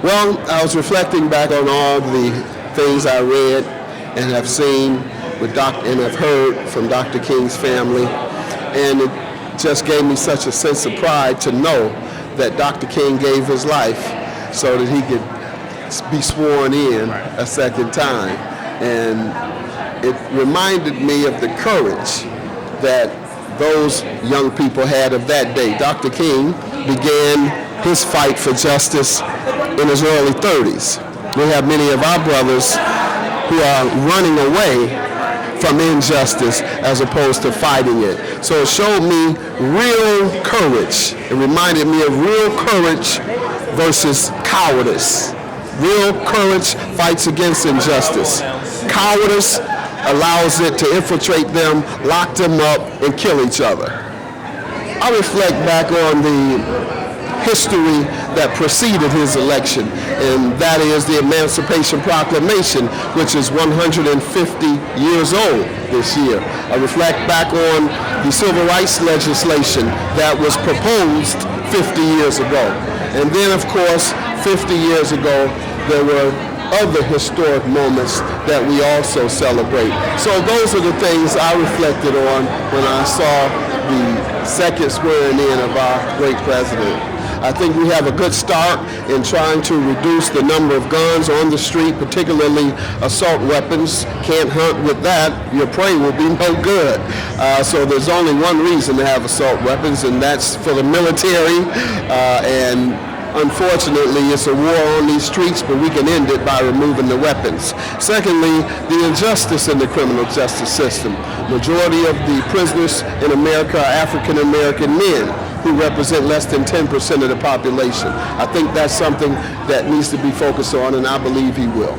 Well, I was reflecting back on all the things I read and have seen and have heard from Dr. King's family, and it just gave me such a sense of pride to know that Dr. King gave his life so that he could be sworn in a second time. And it reminded me of the courage that those young people had of that day. Dr. King began his fight for justice in his early 30s. We have many of our brothers who are running away from injustice as opposed to fighting it. So it showed me real courage. It reminded me of real courage versus cowardice. Real courage fights against injustice. Cowardice allows it to infiltrate them, lock them up, and kill each other. I reflect back on the history that preceded his election, and that is the Emancipation Proclamation, which is 150 years old this year. I reflect back on the civil rights legislation that was proposed 50 years ago. And then, of course, 50 years ago, there were other historic moments that we also celebrate. So those are the things I reflected on when I saw the second swearing in of our great president. I think we have a good start in trying to reduce the number of guns on the street, particularly assault weapons. Can't hunt with that. Your prey will be no good. So there's only one reason to have assault weapons, and that's for the military. And unfortunately, it's a war on these streets, but we can end it by removing the weapons. Secondly, the injustice in the criminal justice system. Majority of the prisoners in America are African American men, who represent less than 10% of the population. I think that's something that needs to be focused on, and I believe he will.